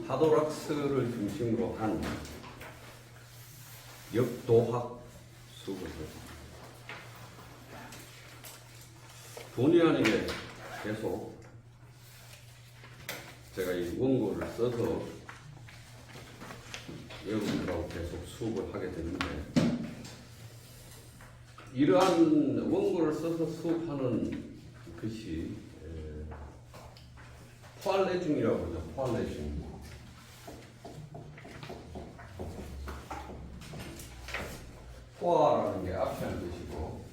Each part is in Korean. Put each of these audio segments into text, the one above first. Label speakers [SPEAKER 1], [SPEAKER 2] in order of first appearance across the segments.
[SPEAKER 1] 하도락스를 중심으로 한 역도학 수업을 했습니다. 본의 아니게 계속 제가 이 원고를 써서 여러분들하고 계속 수업을 하게 되는데, 이러한 원고를 써서 수업하는 것이 포알레중이라고 하죠. 포알레중. 포아라는 게 앞에 하는 뜻이고,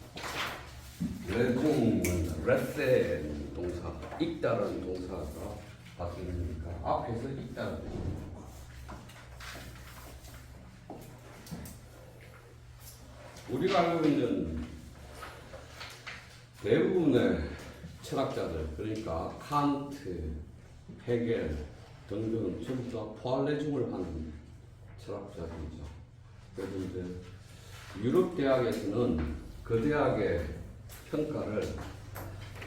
[SPEAKER 1] 레중은 레센 동사, 읽다라는 동사가 바뀌니까 앞에서 읽다라는 뜻입니다. 우리가 알고 있는 대부분의 철학자들, 그러니까 칸트, 헤겔 등등 전부 다 포알레중을 하는 철학자들이죠. 그래서 이제 유럽 대학에서는 그 대학의 평가를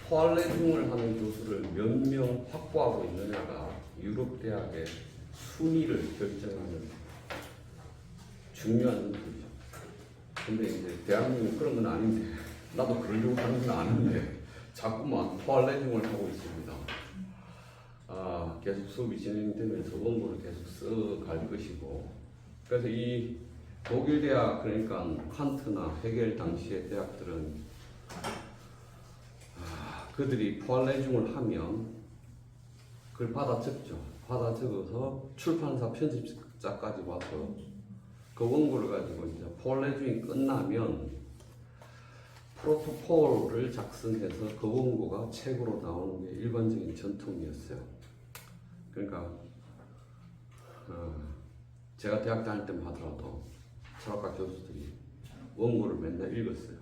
[SPEAKER 1] 포알레중을 하는 교수를 몇 명 확보하고 있느냐가 유럽 대학의 순위를 결정하는 중요한 문제죠. 근데 이제 대한민국은 그런 건 아닌데, 나도 그러려고 하는 건 아닌데 자꾸만 포알레중을 하고 있습니다. 계속 수업이 진행되면서 원고를 계속 써갈 것이고, 그래서 이 독일 대학, 그러니까 칸트나 헤겔 당시의 대학들은 그들이 포알레중을 하면 그걸 받아 적죠. 받아 적어서 출판사 편집자까지 와서 그 원고를 가지고 이제 포알레중이 끝나면 프로토콜을 작성해서 그 원고가 책으로 나오는 게 일반적인 전통이었어요. 그러니까 제가 대학 다닐 때만 하더라도 철학과 교수들이 원고를 맨날 읽었어요.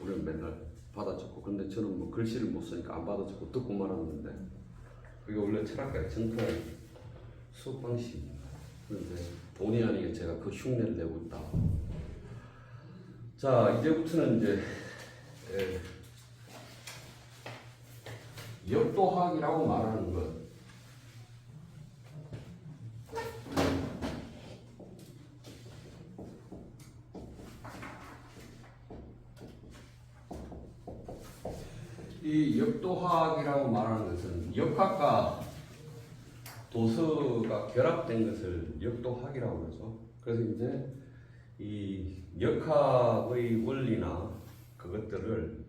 [SPEAKER 1] 우리는 맨날 받아 적고, 근데 저는 뭐 글씨를 못 쓰니까 안 받아 적고 듣고 말았는데, 그게 원래 철학과의 전통의 수업 방식입니다. 그런데 본의 아니게 제가 그 흉내를 내고 있다. 자, 이제부터는 이제 역도학이라고 말하는 것. 이 역도학이라고 말하는 것은 역학과 도서가 결합된 것을 역도학이라고 그러죠. 그래서 이제 이 역학의 원리나 그것들을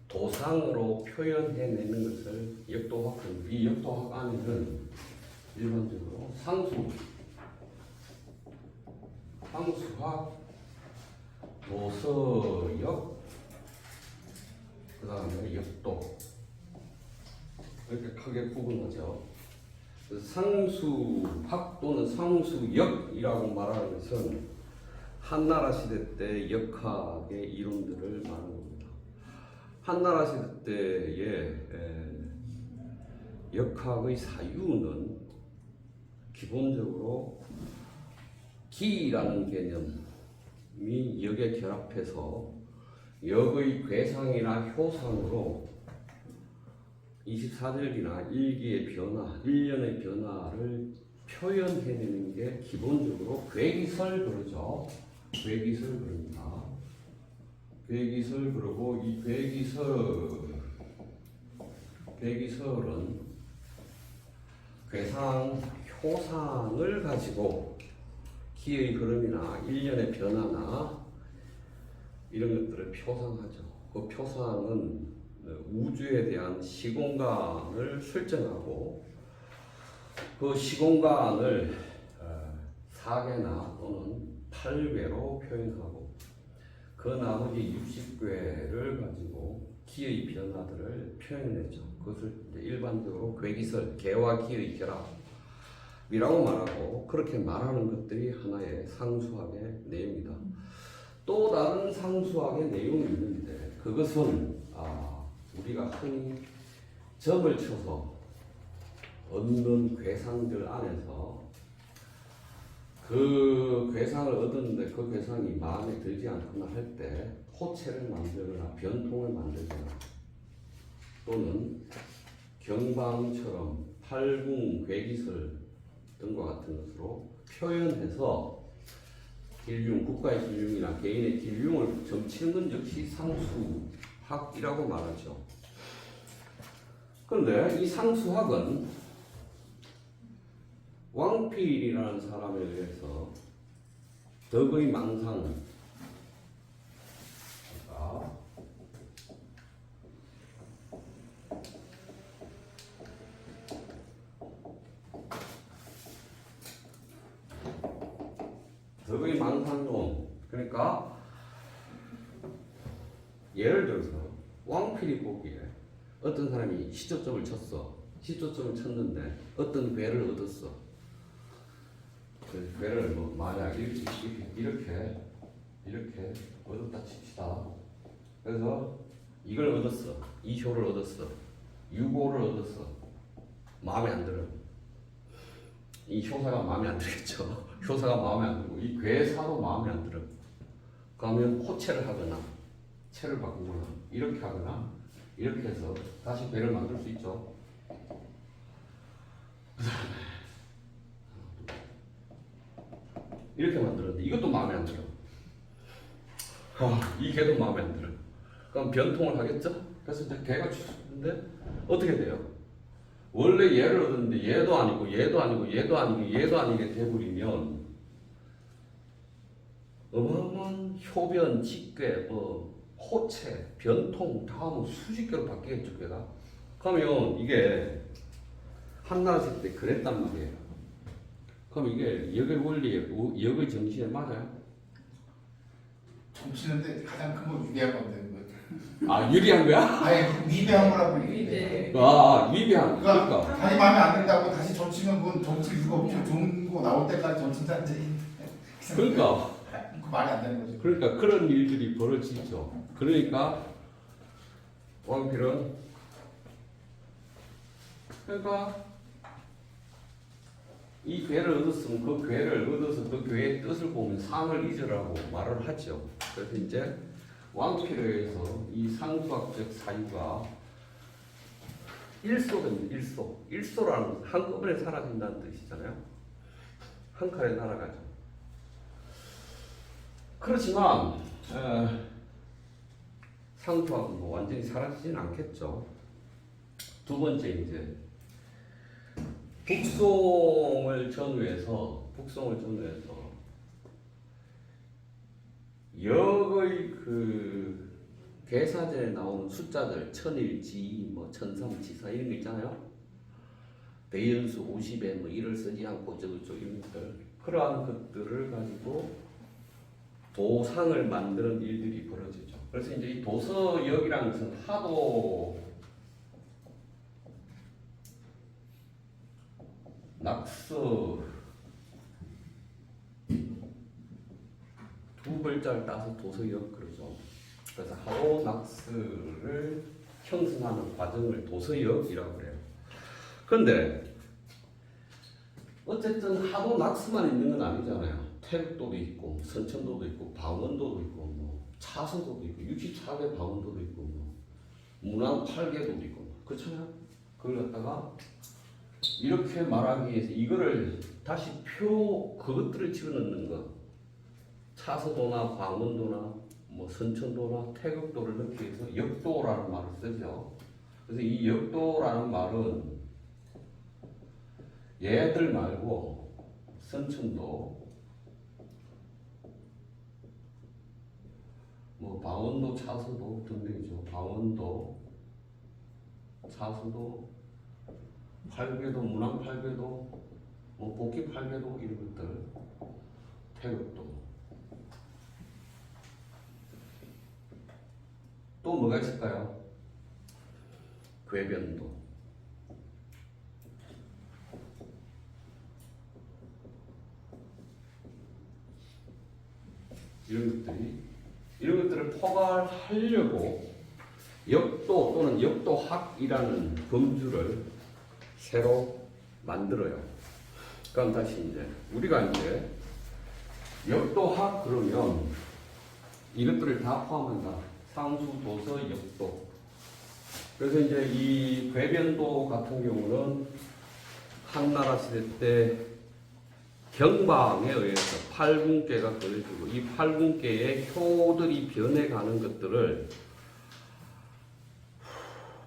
[SPEAKER 1] 도상으로 표현해내는 것을 역도학은, 이 역도학 안에는 일반적으로 상수학, 도서역, 그 다음에 역도, 이렇게 크게 구분하죠. 상수학 또는 상수역이라고 말하는 것은 한나라 시대 때 역학의 이론들을 말하는 겁니다. 한나라 시대 때의 역학의 사유는 기본적으로 기라는 개념이 역에 결합해서 역의 괴상이나 효상으로 24절기나 일기의 변화, 일년의 변화를 표현해내는 게 기본적으로 괴기설 그러죠. 괴기설 그럽니다. 괴기설 그러고, 이 괴기설은 괴상, 효상을 가지고 기의 흐름이나 일년의 변화나 이런 것들을 표상하죠. 그 표상은 우주에 대한 시공간을 설정하고, 그 시공간을 4궤나 또는 8궤로 표현하고, 그 나머지 60궤를 가지고 기의 변화들을 표현했죠. 그것을 일반적으로 괴기설, 개와 기의 결합이라고 말하고, 그렇게 말하는 것들이 하나의 상수학의 내용이다. 또 다른 상수학의 내용이 있는데, 그것은 우리가 흔히 점을 쳐서 얻는 괴상들 안에서 그 괴상을 얻었는데 그 괴상이 마음에 들지 않거나 할 때 호체를 만들거나 변통을 만들거나, 또는 경방처럼 팔궁, 괴기설 등과 같은 것으로 표현해서 길흉, 국가의 길흉이나 개인의 길흉을 점치는 건 역시 상수학이라고 말하죠. 그런데 이 상수학은 왕필이라는 사람에 의해서 덕의 망상, 덕의 망상론, 그러니까 예를 들어서 왕필이 보기에 어떤 사람이 시초점을 쳤어. 시초점을 쳤는데 어떤 괴를 얻었어. 그 괴를 뭐 만약 이렇게 얻었다 칩시다. 그래서 이걸 얻었어. 이 효를 얻었어. 유고를 얻었어. 마음에 안 들어. 이 효사가 마음에 안 들겠죠. 효사가 마음에 안 들고 이 괴사도 마음에 안 들어. 그러면 호체를 하거나 체를 바꾸거나 이렇게 하거나 이렇게 해서 다시 괴를 만들 수 있죠. 이렇게 만들었는데 이것도 마음에 안 들어. 이 개도 마음에 안 들어. 그럼 변통을 하겠죠? 그래서 이제 개가 죽는데 어떻게 돼요? 원래 얘를 얻었는데 얘도 아니고 얘도 아니고 얘도 아니고 얘도 아니게 돼버리면 어마어마한 효변, 직괴, 호체, 변통 다 뭐 수십 개로 바뀌겠죠, 걔가. 그러면 이게 한나라 시대 때 그랬단 말이에요. 그럼 이게 역의 원리에, 역의 정신에 맞아요?
[SPEAKER 2] 점치는데 가장 큰 건 위대한 건데.
[SPEAKER 1] 아, 유리한 거야?
[SPEAKER 2] 아니, 위대한 거라고
[SPEAKER 3] 위대.
[SPEAKER 1] 아, 위대한.
[SPEAKER 2] 그러니까
[SPEAKER 1] 그러니까.
[SPEAKER 2] 다시 마음에 안 든다고 다시 점치면 그건 점칠 이유가 없죠. 좋은 거 나올 때까지 점친다는
[SPEAKER 1] 그러니까.
[SPEAKER 2] 그 말이 안 되는 거죠.
[SPEAKER 1] 그러니까 그런 일들이 벌어지죠. 그러니까 왕필은 그러니까 이 괴를 얻었으면 그 괴를 얻어서 그 괴의 뜻을 보면 상을 잊으라고 말을 하죠. 그래서 이제 왕필에 의해서 이 상수학적 사유가 일소됩니다. 일소라는 한꺼번에 사라진다는 뜻이잖아요. 한 칼에 날아가죠. 그렇지만 상수학은 뭐 완전히 사라지지는 않겠죠. 두 번째 이제 북송을 전후해서 역의 그 계사전에 나오는 숫자들 천일지 뭐 천삼지사 이런 거 있잖아요. 대연수 50에 뭐 이를 쓰지 않고 저거 이런 것들 그러한 것들을 가지고 도상을 만드는 일들이 벌어지죠. 그래서 이제 이 도서역이라는 것은 하도 낙서 두 글자를 따서 도서역 그러죠. 그래서 하도 낙서를 형성하는 과정을 도서역이라고 그래요. 그런데 어쨌든 하도 낙서만 있는 건 아니잖아요. 태극도도 있고 선천도도 있고 방언도도 있고 뭐 차서도도 있고 64개 방언도도 있고 뭐 문왕 8개도도 있고 그렇잖아요. 그걸 갖다가 이렇게 말하기 위해서 이거를 다시 그것들을 집어넣는 것 차서도나 방언도나 뭐 선천도나 태극도를 넣기 위해서 역도라는 말을 쓰죠. 그래서 이 역도라는 말은 얘들 말고 선천도 뭐 방언도 차서도 등등이죠. 방언도 차서도 팔궤도 문왕 팔궤도 뭐 복귀 팔궤도 이런 것들 태극도 또 뭐가 있을까요? 궤변도 이런 것들을 포괄하려고 역도 또는 역도학이라는 범주를 새로 만들어요. 그럼 다시 이제 우리가 이제 역도학 그러면 이것들을 다 포함한다. 상수, 도서, 역도. 그래서 이제 이 궤변도 같은 경우는 한나라 시대 때 경방에 의해서 8군계가 그려지고 이 8군계의 효들이 변해가는 것들을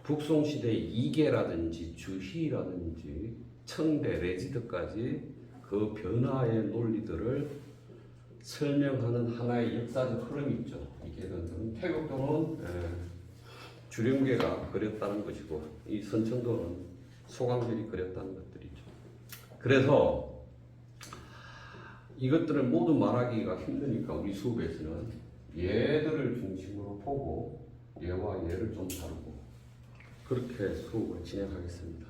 [SPEAKER 1] 북송시대의 이계라든지 주희라든지 청대, 레지드까지 그 변화의 논리들을 설명하는 하나의 역사적 흐름이 있죠. 이계는 태극도는 주령계가 그렸다는 것이고 이 선천도는 소강들이 그렸다는 것들이죠. 그래서 이것들을 모두 말하기가 힘드니까 우리 수업에서는 얘들을 중심으로 보고 얘와 얘를 좀 다루고 그렇게 수업을 진행하겠습니다.